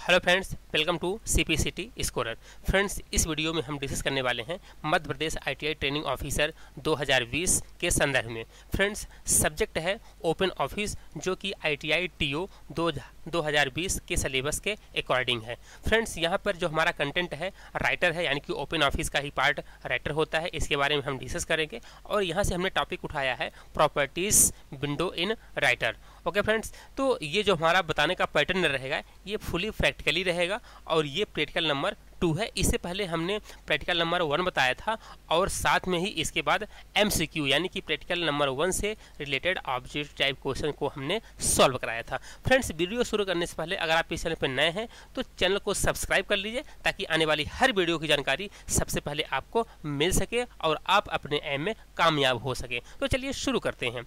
Hello friends, welcome to CPCT scorer. Friends, इस video में हम डिस्कस करने वाले हैं Madhya Pradesh ITI training officer 2020 के संदर्भ में। फ्रेंड्स, सब्जेक्ट है ओपन ऑफिस, जो कि ITI TO 2020 के सिलेबस के अकॉर्डिंग है। फ्रेंड्स, यहाँ पर जो हमारा कंटेंट है राइटर है, यानी कि ओपन ऑफिस का ही पार्ट राइटर होता है। इसके बारे में हम डिस्कस करेंगे और यहाँ से हमने टॉपिक उठाया है properties window in writer. Okay friends, तो ये जो हमारा बताने का पैटर्न रहेगा ये फुली प्रैक्टिकली रहेगा और ये प्रैक्टिकल नंबर 2 है। इससे पहले हमने प्रैक्टिकल नंबर 1 बताया था और साथ में ही इसके बाद MCQ यानी कि प्रैक्टिकल नंबर 1 से रिलेटेड ऑब्जेक्टिव टाइप क्वेश्चन को हमने सॉल्व कराया था। फ्रेंड्स, वीडियो शुरू करने से पहले अगर आप इस चैनल पर नए हैं तो चैनल को सब्सक्राइब कर लीजिए ताकि आने वाली हर वीडियो की जानकारी सबसे पहले आपको मिल सके और आप अपने एम में कामयाब हो सके। तो चलिए शुरू करते हैं।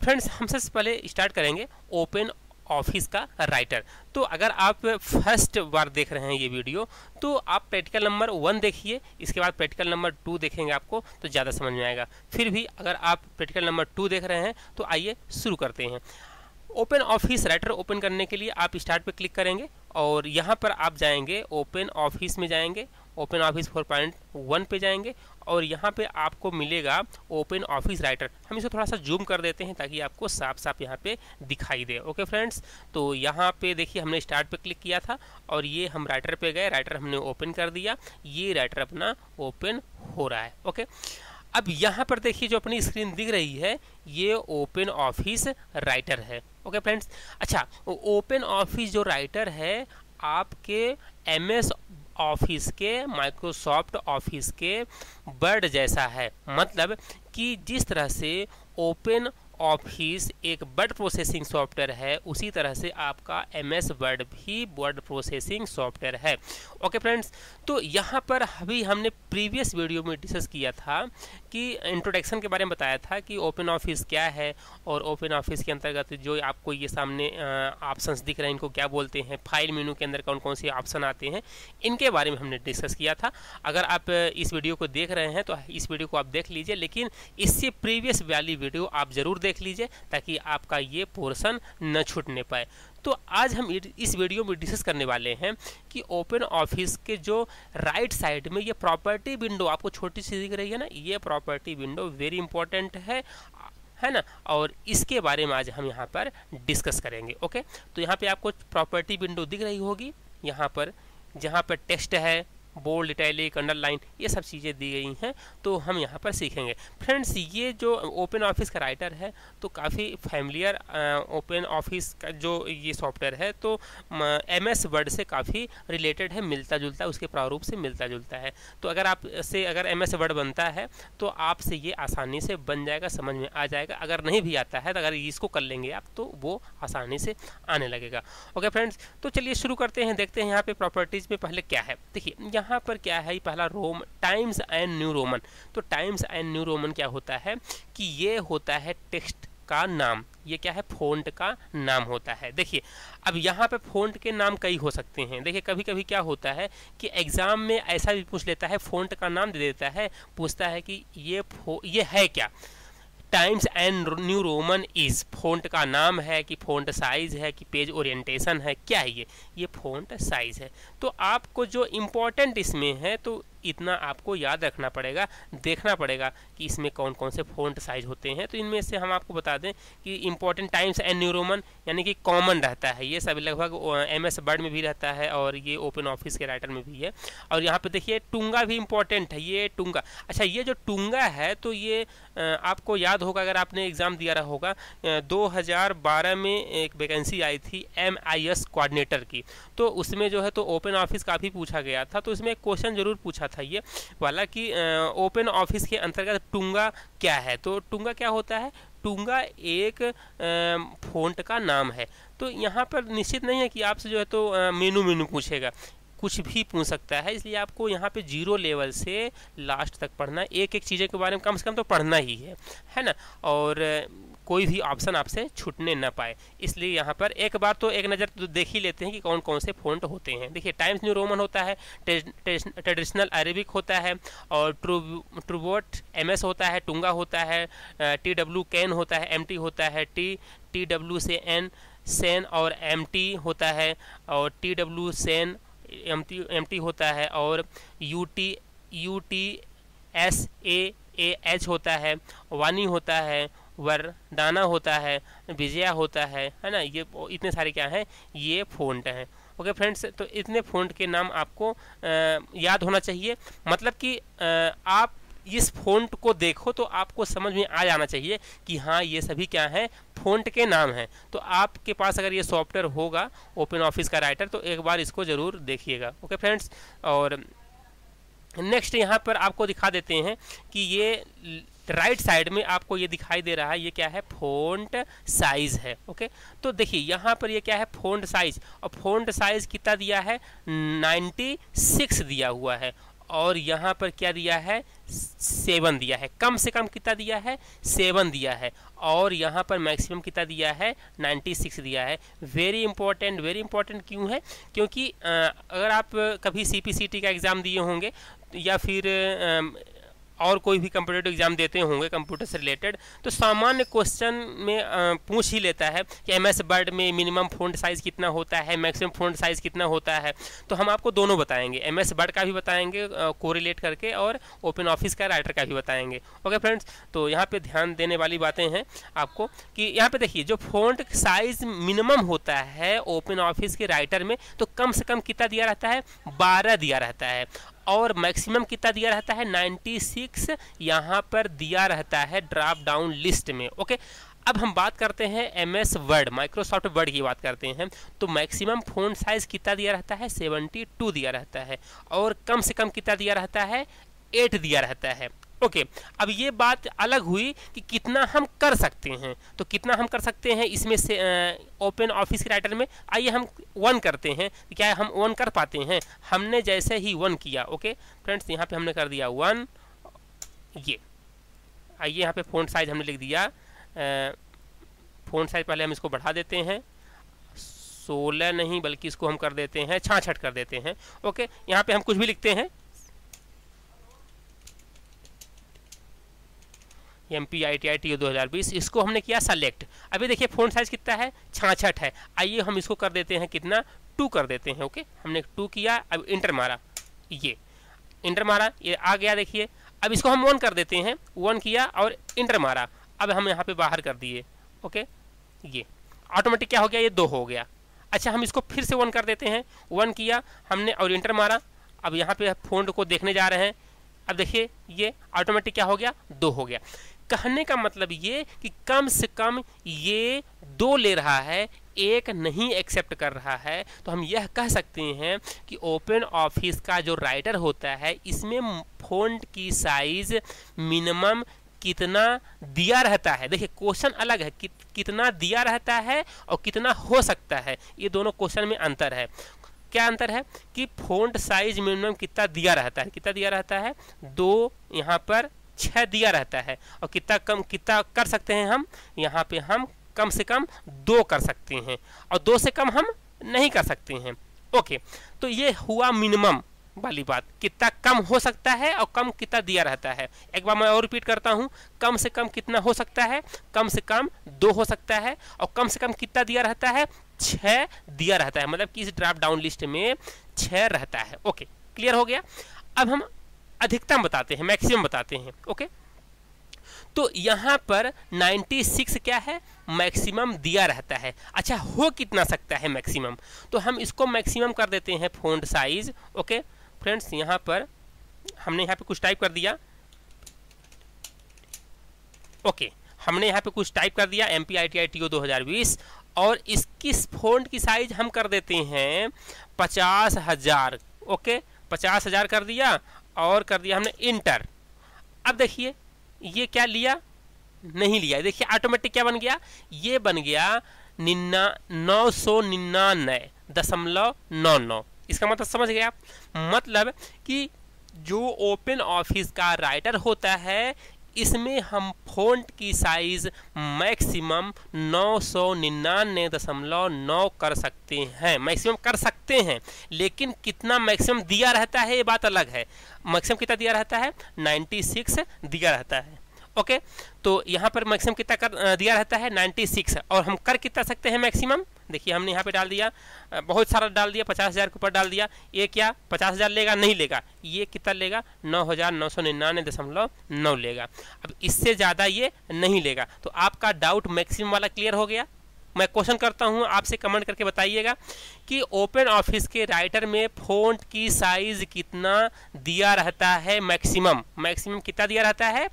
फ्रेंड्स, हम सबसे पहले स्टार्ट करेंगे ओपन ऑफिस का राइटर। तो अगर आप फर्स्ट बार देख रहे हैं ये वीडियो तो आप प्रैक्टिकल नंबर 1 देखिए, इसके बाद प्रैक्टिकल नंबर 2 देखेंगे आपको तो ज़्यादा समझ में आएगा। फिर भी अगर आप प्रैक्टिकल नंबर 2 देख रहे हैं तो आइए शुरू करते हैं। ओपन ऑफिस राइटर ओपन करने के लिए आप स्टार्ट पे क्लिक करेंगे और यहाँ पर आप जाएंगे ओपन ऑफिस में जाएंगे, ओपन ऑफिस 4.1 पे जाएंगे और यहाँ पे आपको मिलेगा ओपन ऑफिस राइटर। हम इसको थोड़ा सा जूम कर देते हैं ताकि आपको साफ साफ यहाँ पे दिखाई दे। ओके फ्रेंड्स, तो यहाँ पे देखिए हमने स्टार्ट पे क्लिक किया था और ये हम राइटर पे गए, राइटर हमने ओपन कर दिया, ये राइटर अपना ओपन हो रहा है। ओके, अब यहाँ पर देखिए जो अपनी स्क्रीन दिख रही है ये ओपन ऑफिस राइटर है। ओके फ्रेंड्स, अच्छा, ओपन ऑफिस जो राइटर है आपके MS ऑफिस के, माइक्रोसॉफ्ट ऑफिस के वर्ड जैसा है। मतलब कि जिस तरह से ओपन ऑफिस एक वर्ड प्रोसेसिंग सॉफ्टवेयर है उसी तरह से आपका MS वर्ड भी वर्ड प्रोसेसिंग सॉफ्टवेयर है। ओके फ्रेंड्स, तो यहाँ पर अभी हमने प्रीवियस वीडियो में डिस्कस किया था कि इंट्रोडक्शन के बारे में बताया था कि ओपन ऑफिस क्या है और ओपन ऑफिस के अंतर्गत जो आपको ये सामने ऑप्शंस दिख रहे हैं इनको क्या बोलते हैं, फाइल मेनू के अंदर कौन कौन से ऑप्शन आते हैं, इनके बारे में हमने डिस्कस किया था। अगर आप इस वीडियो को देख रहे हैं तो इस वीडियो को आप देख लीजिए, लेकिन इससे प्रीवियस वाली वीडियो आप ज़रूर देख लीजिए ताकि आपका ये पोर्शन न छूटने पाए। तो आज हम इस वीडियो में डिस्कस करने वाले हैं कि ओपन ऑफिस के जो राइट साइड में ये प्रॉपर्टी विंडो आपको छोटी सी दिख रही है ना, ये प्रॉपर्टी विंडो वेरी इंपॉर्टेंट है ना, और इसके बारे में आज हम यहाँ पर डिस्कस करेंगे। ओके, तो यहाँ पे आपको प्रॉपर्टी विंडो दिख रही होगी, यहाँ पर जहाँ पर टेक्स्ट है, बोल्ड, इटैलिक, अंडरलाइन, ये सब चीज़ें दी गई हैं तो हम यहाँ पर सीखेंगे। फ्रेंड्स, ये जो ओपन ऑफिस का राइटर है तो काफ़ी फैमिलियर ओपन ऑफिस का जो ये सॉफ्टवेयर है तो MS वर्ड से काफ़ी रिलेटेड है, मिलता जुलता है, उसके प्रारूप से मिलता जुलता है। तो अगर आप से अगर MS वर्ड बनता है तो आपसे ये आसानी से बन जाएगा, समझ में आ जाएगा। अगर नहीं भी आता है तो अगर इसको कर लेंगे आप तो वो आसानी से आने लगेगा। ओके फ्रेंड्स, तो चलिए शुरू करते हैं, देखते हैं यहाँ पे प्रॉपर्टीज़ में पहले क्या है। देखिए यहाँ पर क्या है, पहला टाइम्स एंड न्यू रोमन। तो टाइम्स एंड न्यू रोमन क्या होता है कि ये होता है टेक्स्ट का नाम, ये क्या है, फ़ॉन्ट का नाम होता है। देखिए अब यहाँ पे फ़ॉन्ट के नाम कई हो सकते हैं। देखिए कभी कभी क्या होता है कि एग्ज़ाम में ऐसा भी पूछ लेता है, फ़ॉन्ट का नाम दे देता है, पूछता है कि ये है क्या, times and new Roman is, font का नाम है कि फ़ॉन्ट साइज़ है कि पेज ओरिएंटेशन है, क्या है ये फ़ॉन्ट साइज़ है। तो आपको जो इम्पोर्टेंट इसमें है तो इतना आपको याद रखना पड़ेगा, देखना पड़ेगा कि इसमें कौन कौन से फ़ॉन्ट साइज होते हैं। तो इनमें से हम आपको बता दें कि important times and new Roman यानी कि कॉमन रहता है, ये सब लगभग MS वर्ड में भी रहता है और ये ओपन ऑफिस के राइटर में भी है। और यहाँ पे देखिए टूंगा भी इम्पॉर्टेंट है, ये टूंगा। अच्छा, ये जो टूंगा है तो ये आपको याद होगा, अगर आपने एग्ज़ाम दिया रहा होगा, 2012 में एक वैकेंसी आई थी MIS कोऑर्डिनेटर की, तो उसमें जो है तो ओपन ऑफिस काफ़ी पूछा गया था। तो इसमें एक क्वेश्चन ज़रूर पूछा था ये वाला कि ओपन ऑफिस के अंतर्गत टूंगा क्या है। तो टूंगा क्या होता है, टूंगा एक फ़ॉन्ट का नाम है। तो यहाँ पर निश्चित नहीं है कि आपसे जो है तो मेनू पूछेगा, कुछ भी पूछ सकता है, इसलिए आपको यहाँ पे 0 लेवल से लास्ट तक पढ़ना, एक एक चीज़ें के बारे में कम से कम तो पढ़ना ही है ना, और कोई भी ऑप्शन आपसे छूटने ना पाए। इसलिए यहाँ पर एक बार तो एक नज़र तो देख ही लेते हैं कि कौन कौन से फ़ॉन्ट होते हैं। देखिए टाइम्स न्यू रोमन होता है, ट्रेडिशनल अरेबिक होता है और ट्रूबोट MS होता है, टूंगा होता है, TW कैन होता है, MT होता है, TW से N सेन और एमटी होता है, और TW सेन एमटी होता है, और UTSAAH होता है, वानी होता है, वरदाना होता है, विजया होता है ना। ये इतने सारे क्या हैं, ये फ़ॉन्ट हैं। ओके फ्रेंड्स, तो इतने फ़ॉन्ट के नाम आपको याद होना चाहिए। मतलब कि आप इस फ़ॉन्ट को देखो तो आपको समझ में आ जाना चाहिए कि हाँ ये सभी क्या हैं, फ़ॉन्ट के नाम हैं। तो आपके पास अगर ये सॉफ्टवेयर होगा ओपन ऑफिस का राइटर तो एक बार इसको ज़रूर देखिएगा। ओके फ्रेंड्स, और नेक्स्ट यहाँ पर आपको दिखा देते हैं कि ये राइट साइड में आपको ये दिखाई दे रहा है, ये क्या है, फ़ॉन्ट साइज़ है। ओके, तो देखिए यहाँ पर ये क्या है, फ़ॉन्ट साइज़, और फ़ॉन्ट साइज़ कितना दिया है, 96 दिया हुआ है, और यहाँ पर क्या दिया है, 7 दिया है। कम से कम कितना दिया है, 7 दिया है, और यहाँ पर मैक्सिमम कितना दिया है, 96 दिया है। वेरी इंपॉर्टेंट क्यों है, क्योंकि अगर आप कभी CPCT का एग्ज़ाम दिए होंगे या फिर और कोई भी कंप्यूटर एग्जाम देते होंगे कंप्यूटर से रिलेटेड, तो सामान्य क्वेश्चन में पूछ ही लेता है कि MS वर्ड में मिनिमम फ़ॉन्ट साइज़ कितना होता है, मैक्सिमम फ़ॉन्ट साइज़ कितना होता है। तो हम आपको दोनों बताएंगे, MS वर्ड का भी बताएंगे कोरिलेट करके, और ओपन ऑफिस का राइटर का भी बताएंगे। ओके फ्रेंड्स, तो यहाँ पे ध्यान देने वाली बातें हैं आपको कि यहाँ पे देखिए जो फ़ॉन्ट साइज़ मिनिमम होता है ओपन ऑफिस के राइटर में, तो कम से कम कितना दिया रहता है, 12 दिया रहता है, और मैक्सिमम कितना दिया रहता है, 96 यहाँ पर दिया रहता है ड्रॉप डाउन लिस्ट में। ओके, अब हम बात करते हैं MS वर्ड, माइक्रोसॉफ्ट वर्ड की बात करते हैं, तो मैक्सिमम फ़ॉन्ट साइज़ कितना दिया रहता है, 72 दिया रहता है, और कम से कम कितना दिया रहता है, 8 दिया रहता है। ओके, अब ये बात अलग हुई कि कितना हम कर सकते हैं, तो कितना हम कर सकते हैं इसमें से ओपन ऑफिस के राइटर में। आइए हम 1 करते हैं, क्या हम 1 कर पाते हैं, हमने जैसे ही 1 किया। ओके फ्रेंड्स, यहाँ पे हमने कर दिया 1, ये आइए यहाँ पे फ़ॉन्ट साइज़ हमने लिख दिया, फ़ॉन्ट साइज़ पहले हम इसको बढ़ा देते हैं, 16 नहीं बल्कि इसको हम कर देते हैं 66 कर देते हैं। ओके, यहाँ पे हम कुछ भी लिखते हैं, MPITI TO 2020, इसको हमने किया सेलेक्ट। अभी देखिए फ़ॉन्ट साइज़ कितना है, 66 है। आइए हम इसको कर देते हैं कितना, 2 कर देते हैं। ओके, हमने 2 किया, अब इंटर मारा, ये इंटर मारा, ये आ गया। देखिए अब इसको हम 1 कर देते हैं, 1 किया और इंटर मारा, अब हम यहाँ पे बाहर कर दिए। ओके, ये ऑटोमेटिक क्या हो गया, ये 2 हो गया। अच्छा, हम इसको फिर से 1 कर देते हैं, 1 किया हमने और इंटर मारा, अब यहाँ पे फ़ॉन्ट को देखने जा रहे हैं, अब देखिए ये ऑटोमेटिक क्या हो गया, 2 हो गया। कहने का मतलब ये कि कम से कम ये 2 ले रहा है, 1 नहीं एक्सेप्ट कर रहा है। तो हम यह कह सकते हैं कि ओपन ऑफिस का जो राइटर होता है इसमें फ़ॉन्ट की साइज़ मिनिमम कितना दिया रहता है। देखिए क्वेश्चन अलग है, कितना दिया रहता है और कितना हो सकता है, ये दोनों क्वेश्चन में अंतर है। क्या अंतर है कि फ़ॉन्ट साइज मिनिमम कितना दिया रहता है, कितना दिया रहता है, 2, यहाँ पर 6 दिया रहता है, और कितना कर सकते हैं हम, यहाँ पे हम कम से कम 2 कर सकते हैं, और 2 से कम हम नहीं कर सकते हैं। ओके, तो ये हुआ मिनिमम वाली बात, कितना कम हो सकता है और कम कितना दिया रहता है। एक बार मैं और रिपीट करता हूँ, कम से कम कितना हो सकता है, कम से कम 2 हो सकता है, और कम से कम कितना दिया रहता है, 6 दिया रहता है, मतलब कि इस ड्रॉप डाउन लिस्ट में 6 रहता है। ओके, क्लियर हो गया। अब हम अधिकतम बताते हैं, मैक्सिमम बताते हैं। ओके, तो यहाँ पर 96 क्या है, मैक्सिमम दिया रहता है। अच्छा, हो कितना सकता है मैक्सिमम, तो हम इसको मैक्सिमम कर देते हैं फ़ॉन्ट साइज। ओके फ्रेंड्स, यहाँ पर हमने यहाँ पे कुछ टाइप कर दिया। ओके, हमने यहाँ पे कुछ टाइप कर दिया MPITI TO 2020, और इसकी फ़ॉन्ट की साइज हम कर देते हैं 50,000। ओके, 50,000 कर दिया और कर दिया हमने इंटर। अब देखिए ये क्या लिया, नहीं लिया। देखिए ऑटोमेटिक क्या बन गया, ये बन गया 999.99। इसका मतलब समझ गए आप, मतलब कि जो ओपन ऑफिस का राइटर होता है इसमें हम फ़ॉन्ट की साइज मैक्सिमम 999.9 कर सकते हैं, मैक्सिमम कर सकते हैं। लेकिन कितना मैक्सिमम दिया रहता है ये बात अलग है। मैक्सिमम कितना दिया रहता है, 96 दिया रहता है। ओके, तो यहाँ पर मैक्सिमम कितना दिया रहता है, 96, और हम कर कितना सकते हैं मैक्सिमम, देखिए हमने यहाँ पे डाल दिया, बहुत सारा डाल दिया, 50,000 के ऊपर डाल दिया। ये क्या 50,000 लेगा? नहीं लेगा। ये कितना लेगा? 9,999.9 लेगा। अब इससे ज़्यादा ये नहीं लेगा। तो आपका डाउट मैक्सिमम वाला क्लियर हो गया। मैं क्वेश्चन करता हूँ, आपसे कमेंट करके बताइएगा कि ओपन ऑफिस के राइटर में फ़ॉन्ट की साइज कितना दिया रहता है? मैक्सिमम कितना दिया रहता है?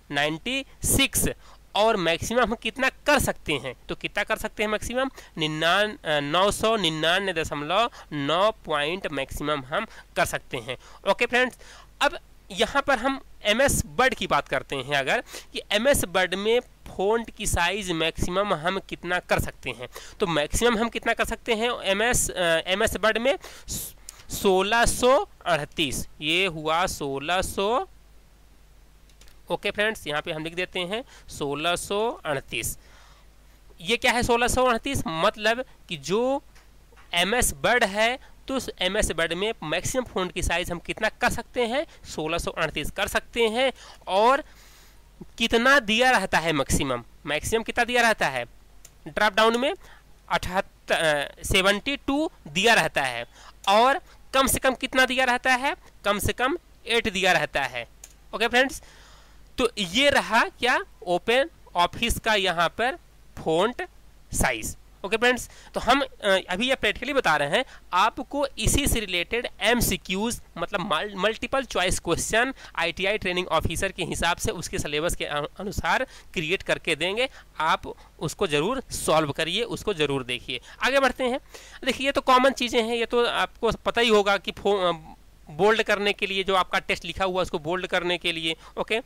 96। और मैक्सिमम हम कितना कर सकते हैं? तो कितना कर सकते हैं मैक्सिमम? 999.9 पॉइंट मैक्सिमम हम कर सकते हैं। ओके फ्रेंड्स, अब यहाँ पर हम MS वर्ड की बात करते हैं अगर, कि MS वर्ड में फ़ॉन्ट की साइज मैक्सिमम हम कितना कर सकते हैं। तो मैक्सिमम हम कितना कर सकते हैं MS वर्ड में? 1638। ये हुआ 1600। ओके फ्रेंड्स, यहाँ पे हम लिख देते हैं 1638। ये क्या है 1638? मतलब कि जो MS वर्ड है तो उस MS वर्ड में मैक्सिमम फ़ॉन्ट की साइज हम कितना कर सकते हैं? 1638 कर सकते हैं। और कितना दिया रहता है मैक्सिमम कितना दिया रहता है? ड्रॉप डाउन में 72 दिया रहता है। और कम से कम कितना दिया रहता है? कम से कम 8 दिया रहता है। ओके फ्रेंड्स, तो ये रहा क्या ओपन ऑफिस का यहाँ पर फ़ॉन्ट साइज। ओके फ्रेंड्स, तो हम अभी ये प्रैक्टिकली बता रहे हैं आपको। इसी से रिलेटेड MCQs मतलब multiple choice question ITI training officer के हिसाब से उसके सिलेबस के अनुसार क्रिएट करके देंगे। आप उसको ज़रूर सॉल्व करिए, उसको ज़रूर देखिए। आगे बढ़ते हैं। देखिए ये तो कॉमन चीज़ें हैं, ये तो आपको पता ही होगा कि बोल्ड करने के लिए जो आपका टेस्ट लिखा हुआ उसको बोल्ड करने के लिए। ओके,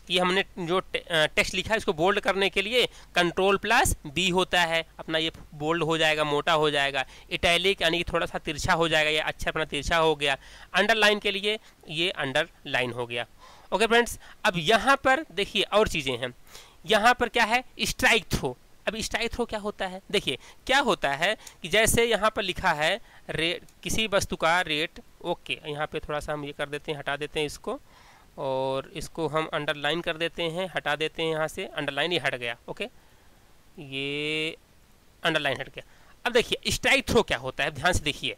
ये हमने जो टेक्स्ट लिखा है इसको बोल्ड करने के लिए Ctrl+B होता है, अपना ये बोल्ड हो जाएगा, मोटा हो जाएगा। इटैलिक यानी कि थोड़ा सा तिरछा हो जाएगा, ये अच्छा अपना तिरछा हो गया। अंडरलाइन के लिए ये अंडरलाइन हो गया। ओके फ्रेंड्स, अब यहाँ पर देखिए और चीज़ें हैं। यहाँ पर क्या है? Strike throw. अब स्ट्राइक थ्रो क्या होता है? देखिए क्या होता है कि जैसे यहाँ पर लिखा है रेट, किसी वस्तु का रेट। ओके, यहाँ पे थोड़ा सा हम ये कर देते हैं, हटा देते हैं इसको, और इसको हम अंडरलाइन कर देते हैं, हटा देते हैं यहाँ से। अंडरलाइन ये हट गया। ओके, ये अंडरलाइन हट गया। अब देखिए स्ट्राइक थ्रो क्या होता है, ध्यान से देखिए।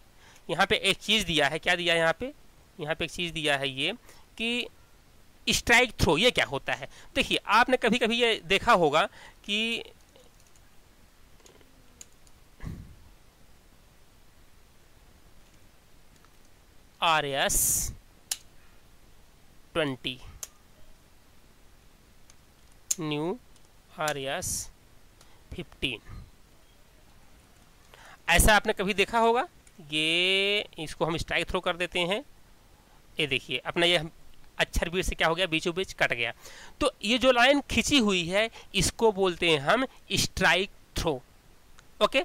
यहाँ पे एक चीज़ दिया है, क्या दिया है यहाँ पे? यहाँ पे एक चीज़ दिया है ये कि स्ट्राइक थ्रो ये क्या होता है। देखिए आपने कभी कभी ये देखा होगा कि RS20 न्यू RS15 ऐसा आपने कभी देखा होगा। ये इसको हम स्ट्राइक थ्रो कर देते हैं। ये देखिए अपना ये अक्षर बीच से क्या हो गया? बीचों बीच कट गया। तो ये जो लाइन खिंची हुई है इसको बोलते हैं हम स्ट्राइक थ्रो। ओके,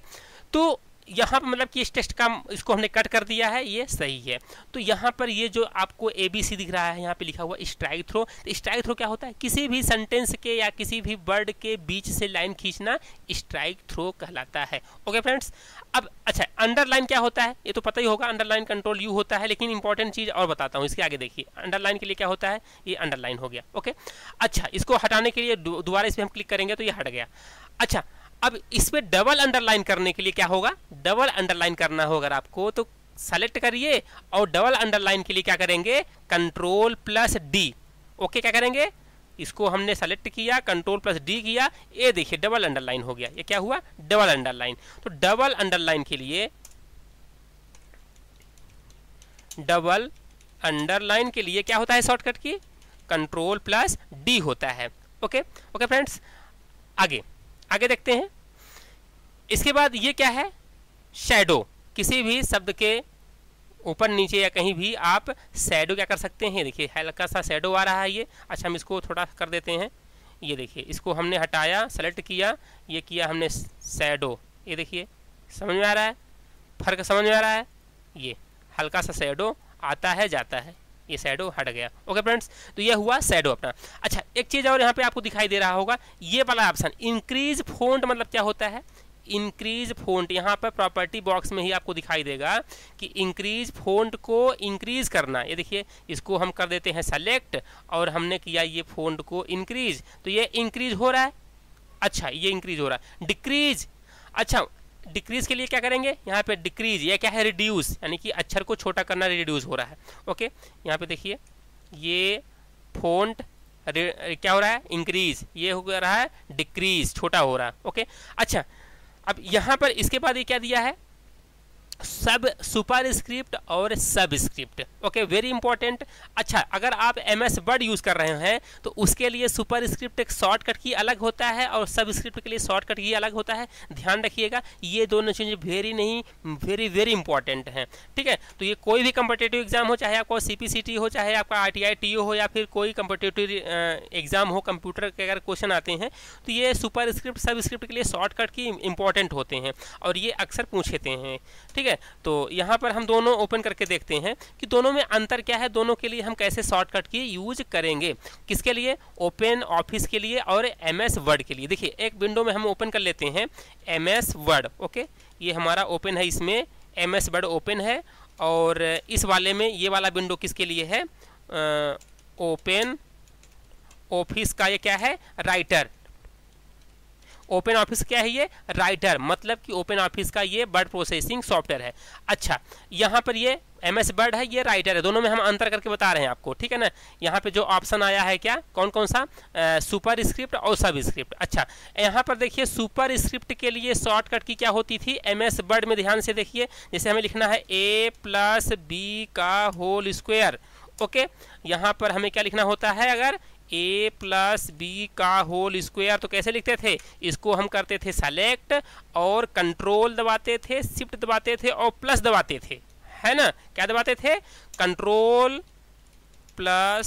तो यहाँ पर मतलब कि इस टेक्स्ट का इसको हमने कट कर दिया है, ये सही है। तो यहाँ पर ये जो आपको ABC दिख रहा है, यहाँ पे लिखा हुआ स्ट्राइक थ्रो। तो स्ट्राइक थ्रो क्या होता है? किसी भी सेंटेंस के या किसी भी वर्ड के बीच से लाइन खींचना स्ट्राइक थ्रो कहलाता है। ओके फ्रेंड्स, अब अच्छा अंडरलाइन क्या होता है? ये तो पता ही होगा, अंडरलाइन Ctrl+U होता है। लेकिन इंपॉर्टेंट चीज़ और बताता हूँ, इसके आगे देखिए। अंडरलाइन के लिए क्या होता है? ये अंडरलाइन हो गया। ओके, अच्छा इसको हटाने के लिए दोबारा इस पर हम क्लिक करेंगे तो ये हट गया। अच्छा, अब इस पर डबल अंडरलाइन करने के लिए क्या होगा? डबल अंडरलाइन करना होगा अगर आपको, तो सेलेक्ट करिए और डबल अंडरलाइन के लिए क्या करेंगे? Ctrl+D। ओके, क्या करेंगे? इसको हमने सेलेक्ट किया, Ctrl+D किया, ये देखिए डबल अंडरलाइन हो गया। ये क्या हुआ? Double underline. तो डबल अंडरलाइन के लिए क्या होता है शॉर्टकट की? Ctrl+D होता है। ओके ओके फ्रेंड्स, आगे देखते हैं। इसके बाद ये क्या है? शैडो। किसी भी शब्द के ऊपर नीचे या कहीं भी आप शैडो क्या कर सकते हैं? देखिए हल्का सा शैडो आ रहा है ये। अच्छा हम इसको थोड़ा कर देते हैं। ये देखिए इसको हमने हटाया, सेलेक्ट किया, ये किया हमने शैडो। ये देखिए समझ में आ रहा है? फर्क समझ में आ रहा है? ये हल्का सा शैडो आता है जाता है, ये शैडो हट गया। ओके फ्रेंड्स, तो ये हुआ शैडो अपना। अच्छा एक चीज़ और यहाँ पे आपको दिखाई दे रहा होगा, ये वाला ऑप्शन इंक्रीज फ़ॉन्ट। मतलब क्या होता है? Increase font. यहाँ पर प्रॉपर्टी बॉक्स में ही आपको दिखाई देगा कि इंक्रीज फ़ॉन्ट को इंक्रीज करना। ये देखिए इसको हम कर देते हैं सेलेक्ट और हमने किया ये फ़ॉन्ट को इंक्रीज, तो ये इंक्रीज हो रहा है। अच्छा ये इंक्रीज हो रहा है। डिक्रीज, अच्छा डिक्रीज के लिए क्या करेंगे, यहाँ पे डिक्रीज, ये क्या है, रिड्यूस, यानी कि अक्षर को छोटा करना, रिड्यूस हो रहा है। ओके, यहाँ पे देखिए ये फोंट क्या हो रहा है, इंक्रीज, ये हो रहा है डिक्रीज, छोटा हो रहा है। ओके, अच्छा अब यहाँ पर इसके बाद ये क्या दिया है, सब सुपर स्क्रिप्ट और सब स्क्रिप्ट। Okay, very important. अच्छा अगर आप MS वर्ड यूज़ कर रहे हैं तो उसके लिए सुपर स्क्रिप्ट एक शॉर्टकट की अलग होता है और सब स्क्रिप्ट के लिए शॉर्टकट की अलग होता है, ध्यान रखिएगा। ये दोनों चीज़ें वेरी वेरी इंपॉर्टेंट हैं, ठीक है। तो ये कोई भी कम्पिटिटिव एग्जाम हो, चाहे आपका CPCT हो, चाहे आपका RTI TO हो, या फिर कोई कम्पिटिटिव एग्जाम हो, कंप्यूटर के अगर क्वेश्चन आते हैं तो ये सुपर स्क्रिप्ट सब स्क्रिप्ट के लिए शॉर्टकट की इंपॉर्टेंट होते हैं और ये अक्सर पूछते हैं, ठीक है। तो यहाँ पर हम दोनों ओपन करके देखते हैं कि दोनों में अंतर क्या है, दोनों के लिए हम कैसे शॉर्टकट की यूज करेंगे, किसके लिए, ओपन ऑफिस के लिए और MS वर्ड के लिए। देखिए एक विंडो में हम ओपन कर लेते हैं MS वर्ड। ओके, ये हमारा ओपन है, इसमें MS वर्ड ओपन है और इस वाले में ये वाला विंडो किसके लिए है, ओपन ऑफिस का ये क्या है, राइटर। ओपन ऑफिस क्या है, ये राइटर, मतलब कि ओपन ऑफिस का ये वर्ड प्रोसेसिंग सॉफ्टवेयर है। अच्छा यहाँ पर ये MS वर्ड है, ये राइटर है, दोनों में हम अंतर करके बता रहे हैं आपको, ठीक है ना। यहाँ पे जो ऑप्शन आया है क्या, कौन कौन सा, सुपर स्क्रिप्ट और सब स्क्रिप्ट। अच्छा यहाँ पर देखिए सुपर स्क्रिप्ट के लिए शॉर्टकट की क्या होती थी, MS वर्ड में ध्यान से देखिए, जैसे हमें लिखना है A+B का होल स्क्वायर। ओके, यहाँ पर हमें क्या लिखना होता है, अगर A+B का होल स्क्वायर तो कैसे लिखते थे, इसको हम करते थे सेलेक्ट और कंट्रोल दबाते थे, शिफ्ट दबाते थे और प्लस दबाते थे, है ना, क्या दबाते थे, control plus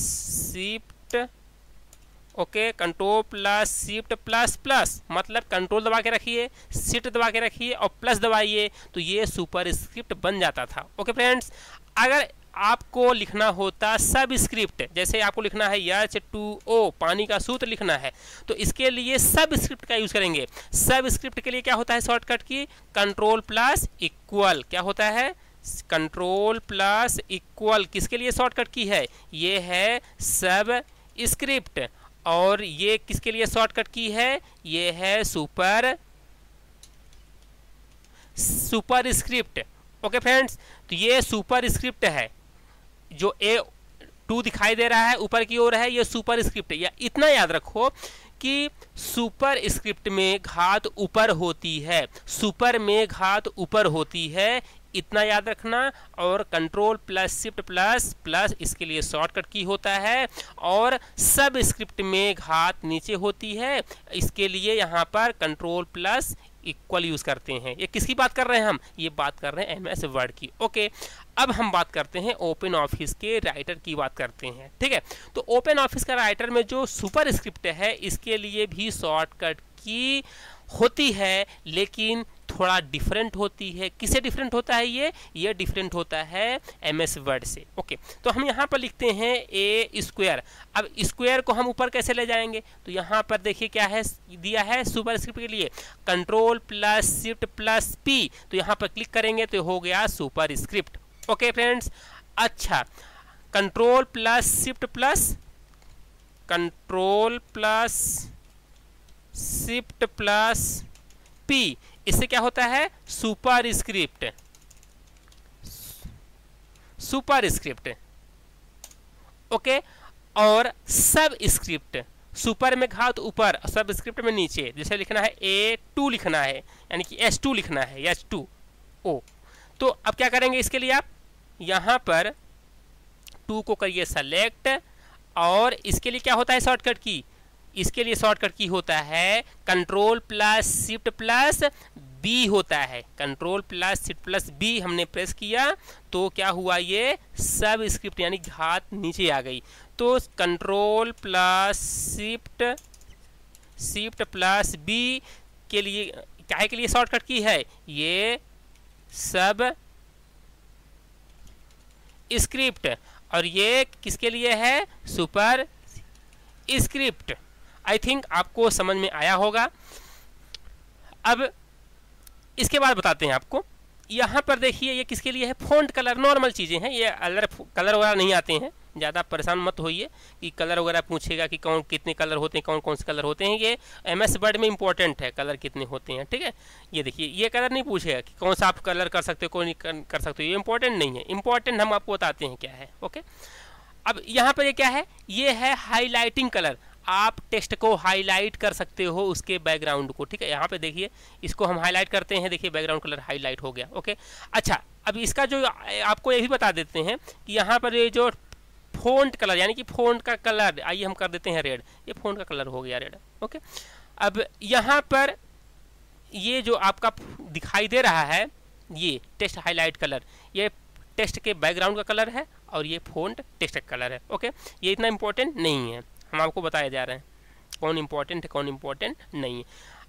shift. Okay, control plus shift plus plus, मतलब कंट्रोल दबा के रखिए, शिफ्ट दबा के रखिए और प्लस दबाइए, तो ये सुपर स्क्रिप्ट बन जाता था। ओके फ्रेंड्स, अगर आपको लिखना होता सब स्क्रिप्ट, जैसे आपको लिखना है H2O पानी का सूत्र लिखना है, तो इसके लिए सब स्क्रिप्ट का यूज करेंगे। सब स्क्रिप्ट के लिए क्या होता है शॉर्टकट की, कंट्रोल प्लस इक्वल, क्या होता है, कंट्रोल प्लस इक्वल, किसके लिए शॉर्टकट की है, ये है सब स्क्रिप्ट, और ये किसके लिए शॉर्टकट की है, ये है सुपर स्क्रिप्ट। ओके फ्रेंड्स, तो ये सुपर स्क्रिप्ट है, जो A2 दिखाई दे रहा है ऊपर की ओर है, ये सुपर स्क्रिप्ट। या इतना याद रखो कि सुपर स्क्रिप्ट में घात ऊपर होती है, सुपर में घात ऊपर होती है, इतना याद रखना। और control plus shift plus plus इसके लिए शॉर्टकट की होता है, और सब स्क्रिप्ट में घात नीचे होती है, इसके लिए यहाँ पर कंट्रोल प्लस इक्वल यूज करते हैं। ये किसकी बात कर रहे हैं हम, ये बात कर रहे हैं MS वर्ड की। ओके, अब हम बात करते हैं ओपन ऑफिस के राइटर की बात करते हैं, ठीक है। तो ओपन ऑफिस का राइटर में जो सुपर स्क्रिप्ट है, इसके लिए भी शॉर्टकट की होती है, लेकिन थोड़ा डिफरेंट होती है। किससे डिफरेंट होता है, ये डिफरेंट होता है MS वर्ड से। ओके, तो हम यहाँ पर लिखते हैं A स्क्वायर। अब स्क्वायर को हम ऊपर कैसे ले जाएंगे, तो यहाँ पर देखिए क्या है दिया है सुपर स्क्रिप्ट के लिए, control plus shift plus P, तो यहाँ पर क्लिक करेंगे तो हो गया सुपर स्क्रिप्ट। ओके फ्रेंड्स, अच्छा control plus shift plus control plus shift plus P, इससे क्या होता है, super script. Super script. Okay, और सब स्क्रिप्ट, सुपर में घात ऊपर, सब स्क्रिप्ट में नीचे, जैसे लिखना है A2 लिखना है, यानी कि H2 लिखना है, H2O। तो अब क्या करेंगे इसके लिए, आप यहाँ पर 2 को करिए सेलेक्ट, और इसके लिए क्या होता है शॉर्टकट की, इसके लिए शॉर्टकट की होता है control plus shift plus B होता है, control plus shift plus B हमने प्रेस किया तो क्या हुआ, ये सब स्क्रिप्ट यानी घात नीचे आ गई। तो control plus shift plus B के लिए क्या के लिए शॉर्टकट की है, ये सब स्क्रिप्ट, और ये किसके लिए है, सुपर स्क्रिप्ट। आई थिंक आपको समझ में आया होगा। अब इसके बाद बताते हैं आपको, यहाँ पर देखिए ये किसके लिए है, फ़ॉन्ट कलर, नॉर्मल चीज़ें हैं, ये कलर वगैरह नहीं आते हैं, ज़्यादा परेशान मत होइए कि कलर वगैरह पूछेगा कि कौन कितने कलर होते हैं, कौन कौन से कलर होते हैं। ये MS वर्ड में इंपॉर्टेंट है कलर कितने होते हैं, ठीक है। ये देखिए ये कलर नहीं पूछेगा कि कौन सा आप कलर कर सकते हो, कौन नहीं कर सकते हो, ये इंपॉर्टेंट नहीं है। इंपॉर्टेंट हम आपको बताते हैं क्या है, ओके। अब यहाँ पर ये क्या है, ये है हाईलाइटिंग कलर। आप टेक्स्ट को हाईलाइट कर सकते हो उसके बैकग्राउंड को, ठीक है। यहाँ पे देखिए इसको हम हाईलाइट करते हैं, देखिए बैकग्राउंड कलर हाईलाइट हो गया, ओके। अच्छा अब इसका जो आपको ये भी बता देते हैं कि यहाँ पर ये जो फ़ॉन्ट कलर यानी कि फ़ॉन्ट का कलर, आइए हम कर देते हैं रेड, ये फ़ॉन्ट का कलर हो गया रेड, ओके। अब यहाँ पर ये जो आपका दिखाई दे रहा है ये टेक्स्ट हाईलाइट कलर, ये टेक्स्ट के बैकग्राउंड का कलर है और ये फ़ॉन्ट टेक्स्ट का कलर है, ओके। ये इतना इंपॉर्टेंट नहीं है, हम आपको बताया जा रहे हैं कौन इंपॉर्टेंट है कौन इंपॉर्टेंट नहीं है।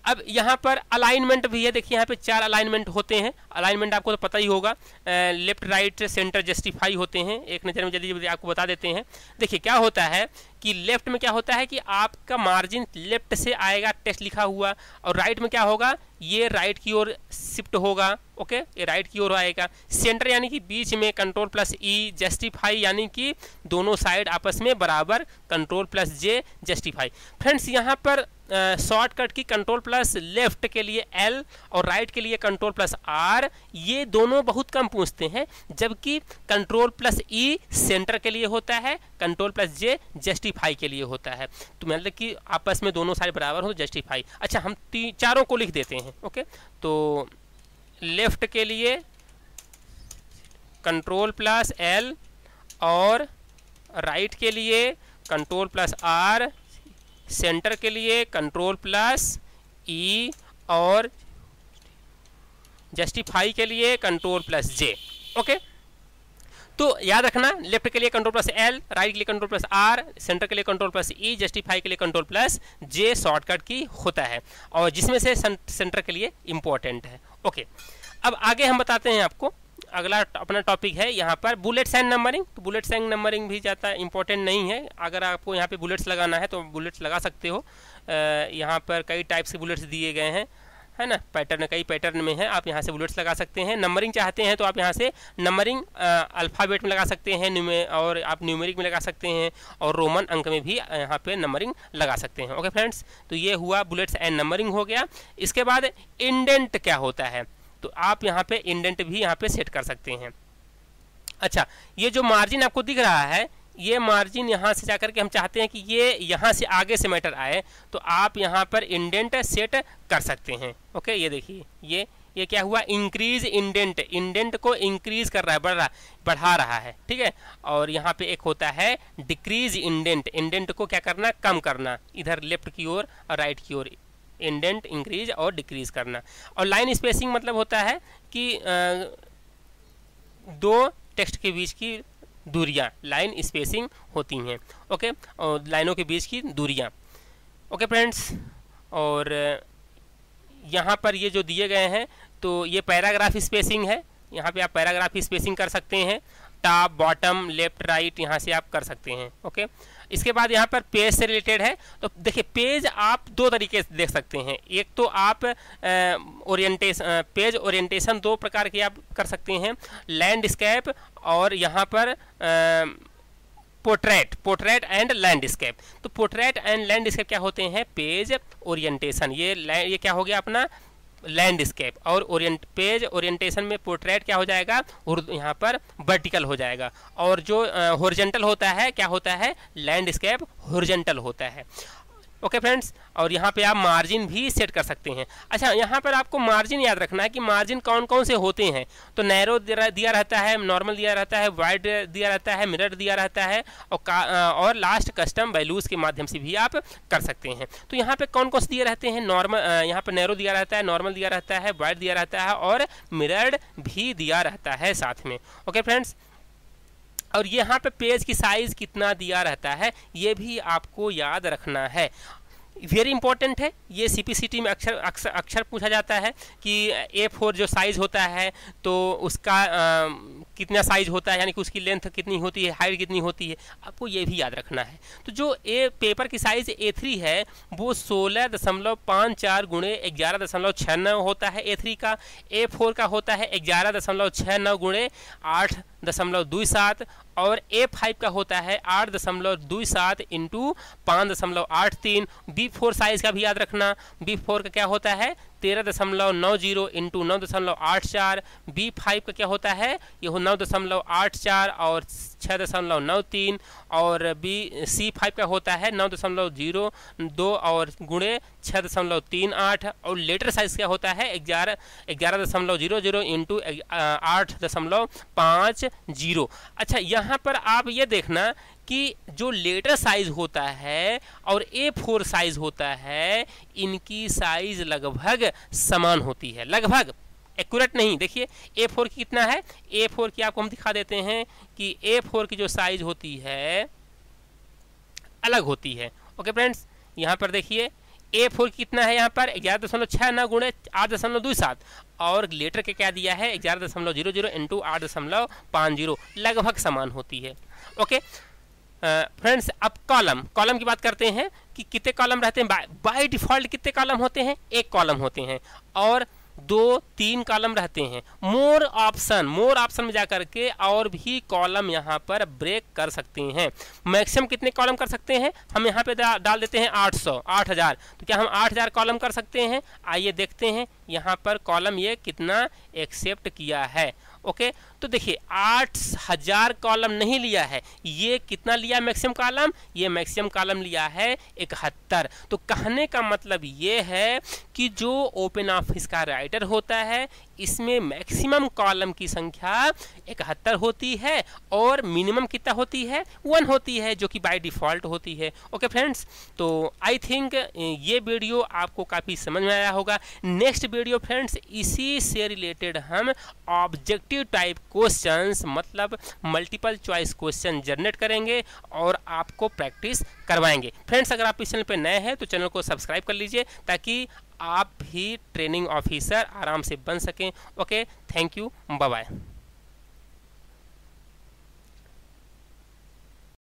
अब यहाँ पर अलाइनमेंट भी है, देखिए यहाँ पे 4 अलाइनमेंट होते हैं। अलाइनमेंट आपको तो पता ही होगा, लेफ्ट राइट सेंटर जस्टिफाई होते हैं। एक नज़र में जल्दी जल्दी आपको बता देते हैं। देखिए क्या होता है कि लेफ्ट में क्या होता है कि आपका मार्जिन लेफ्ट से आएगा टेक्स्ट लिखा हुआ, और राइट में क्या होगा, ये राइट की ओर शिफ्ट होगा, ओके, ये राइट की ओर आएगा। सेंटर यानी कि बीच में Ctrl+E, जस्टिफाई यानी कि दोनों साइड आपस में बराबर Ctrl+J जस्टिफाई। फ्रेंड्स यहाँ पर शॉर्टकट की Ctrl+लेफ्ट के लिए L और राइट के लिए Ctrl+R, ये दोनों बहुत कम पूछते हैं, जबकि Ctrl+E सेंटर के लिए होता है, Ctrl+J जस्टिफाई के लिए होता है। तो मतलब कि आपस में दोनों साइड बराबर हो जस्टिफाई। अच्छा हम चारों को लिख देते हैं, ओके। तो लेफ्ट के लिए Ctrl+L और राइट के लिए Ctrl+R, सेंटर के लिए Ctrl+E और जस्टिफाई के लिए Ctrl+J, ओके। तो याद रखना, लेफ्ट के लिए Ctrl+L, राइट के लिए Ctrl+R, सेंटर के लिए Ctrl+E, जस्टिफाई के लिए Ctrl+J शॉर्टकट की होता है, और जिसमें से सेंटर के लिए इंपॉर्टेंट है, ओके। अब आगे हम बताते हैं आपको, अगला अपना टॉपिक है यहाँ पर बुलेट्स एंड नंबरिंग। तो बुलेट्स एंड नंबरिंग भी ज़्यादा इंपॉर्टेंट नहीं है। अगर आपको यहाँ पे बुलेट्स लगाना है तो बुलेट्स लगा सकते हो। यहाँ पर कई टाइप्स के बुलेट्स दिए गए हैं, है ना, पैटर्न कई पैटर्न में है, आप यहाँ से बुलेट्स लगा सकते हैं। नंबरिंग चाहते हैं तो आप यहाँ से नंबरिंग अल्फ़ाबेट में लगा सकते हैं, और आप न्यूमेरिक में लगा सकते हैं, और रोमन अंक में भी यहाँ पे नंबरिंग लगा सकते हैं, ओके फ्रेंड्स। तो ये हुआ बुलेट्स एंड नंबरिंग हो गया। इसके बाद इंडेंट क्या होता है, तो आप यहाँ पे इंडेंट भी यहाँ पे सेट कर सकते हैं। अच्छा ये जो मार्जिन आपको दिख रहा है, ये मार्जिन यहाँ से जाकर के हम चाहते हैं कि ये यहाँ से आगे से मैटर आए, तो आप यहाँ पर इंडेंट सेट कर सकते हैं, ओके। ये देखिए ये क्या हुआ, इंक्रीज इंडेंट, इंडेंट को इंक्रीज कर रहा है, बढ़ा रहा है, ठीक है। और यहाँ पे एक होता है डिक्रीज इंडेंट, इंडेंट को क्या करना, कम करना, इधर लेफ्ट की ओर और राइट की ओर इंडेंट इंक्रीज और डिक्रीज करना। और लाइन स्पेसिंग मतलब होता है कि दो टेक्स्ट के बीच की दूरियां, लाइन स्पेसिंग होती हैं, ओके, और लाइनों के बीच की दूरियां, ओके फ्रेंड्स। और यहाँ पर ये जो दिए गए हैं, तो ये पैराग्राफ स्पेसिंग है, यहाँ पे आप पैराग्राफ स्पेसिंग कर सकते हैं, टॉप बॉटम लेफ्ट राइट यहाँ से आप कर सकते हैं, ओके। इसके बाद यहाँ पर पेज से रिलेटेड है, तो देखिए पेज आप दो तरीके से देख सकते हैं। एक तो आप पेज ओरिएंटेशन दो प्रकार के आप कर सकते हैं, लैंडस्केप और यहाँ पर पोर्ट्रेट एंड लैंडस्केप। तो पोर्ट्रेट एंड लैंडस्केप क्या होते हैं, पेज ओरिएंटेशन, ये क्या हो गया अपना लैंडस्केप, और पेज ओरिएंटेशन में पोर्ट्रेट क्या हो जाएगा, यहाँ पर वर्टिकल हो जाएगा, और जो हॉरिजॉन्टल होता है क्या होता है, लैंडस्केप हॉरिजॉन्टल होता है, ओके फ्रेंड्स। और यहाँ पे आप मार्जिन भी सेट कर सकते हैं। अच्छा यहाँ पर आपको मार्जिन याद रखना है कि मार्जिन कौन कौन से होते हैं। तो नैरो दिया रहता है, नॉर्मल दिया रहता है, वाइड दिया रहता है, मिरर दिया रहता है, और लास्ट कस्टम वैल्यूज़ के माध्यम से भी आप कर सकते हैं। तो यहाँ पे कौन कौन से दिए रहते हैं, नॉर्मल, यहाँ पर नैरो दिया रहता है, नॉर्मल दिया रहता है, वाइड दिया रहता है, और मिरर्ड भी दिया रहता है साथ में, ओके फ्रेंड्स। और यहाँ पे पेज की साइज़ कितना दिया रहता है, ये भी आपको याद रखना है, वेरी इंपॉर्टेंट है। ये CPCT में अक्सर पूछा जाता है कि A4 जो साइज़ होता है तो उसका कितना साइज होता है, यानी कि उसकी लेंथ कितनी होती है, हाइट कितनी होती है, आपको ये भी याद रखना है। तो जो पेपर की साइज A3 है वो 16.54 गुणे 11.69 होता है A3 का। A4 का होता है 11.69 गुणे 8.27 और A5 का होता है 8.27 इंटू 5.83। B4 साइज का भी याद रखना, B4 का क्या होता है 13.90 इंटू 9.84। B5 का क्या होता है, ये 9.84 और 6.93 और C5 का होता है 9.02 और गुणे 6.38 और लेटर साइज क्या होता है 11.00 इंटू 8.50। अच्छा, यहाँ पर आप ये देखना कि जो लेटर साइज होता है और A4 साइज होता है, इनकी साइज लगभग समान होती है, लगभग, एक्यूरेट नहीं। देखिए A4 की कितना है, A4 की आपको हम दिखा देते हैं कि A4 की जो साइज होती है अलग होती है। ओके फ्रेंड्स, यहाँ पर देखिए A4 कितना है, यहाँ पर 11.69 गुणे 8.27 और लेटर के क्या दिया है 11.00 इंटू 8.50, लगभग समान होती है। ओके फ्रेंड्स, अब कॉलम की बात करते हैं कि कितने कॉलम रहते हैं। बाय डिफॉल्ट कितने कॉलम होते हैं, एक कॉलम होते हैं और 2-3 कॉलम रहते हैं। मोर ऑप्शन में जाकर के और भी कॉलम यहाँ पर ब्रेक कर सकते हैं। मैक्सिमम कितने कॉलम कर सकते हैं, हम यहाँ पे डाल देते हैं 8000। तो क्या हम 8000 कॉलम कर सकते हैं, आइए देखते हैं यहाँ पर कॉलम ये कितना एक्सेप्ट किया है। ओके, तो देखिए 8000 कॉलम नहीं लिया है, ये कितना लिया मैक्सिमम कॉलम, ये मैक्सिमम कॉलम लिया है 71। तो कहने का मतलब ये है कि जो ओपन ऑफिस का राइटर होता है इसमें मैक्सिमम कॉलम की संख्या 71 होती है और मिनिमम कितना होती है 1 होती है, जो कि बाय डिफ़ॉल्ट होती है। ओके फ्रेंड्स, तो आई थिंक ये वीडियो आपको काफ़ी समझ में आया होगा। नेक्स्ट वीडियो फ्रेंड्स इसी से रिलेटेड हम ऑब्जेक्टिव टाइप क्वेश्चंस मतलब मल्टीपल चॉइस क्वेश्चन जनरेट करेंगे और आपको प्रैक्टिस करवाएंगे। फ्रेंड्स, अगर आप इस चैनल पर नए हैं तो चैनल को सब्सक्राइब कर लीजिए ताकि आप भी ट्रेनिंग ऑफिसर आराम से बन सकें। Okay, thank you, bye bye.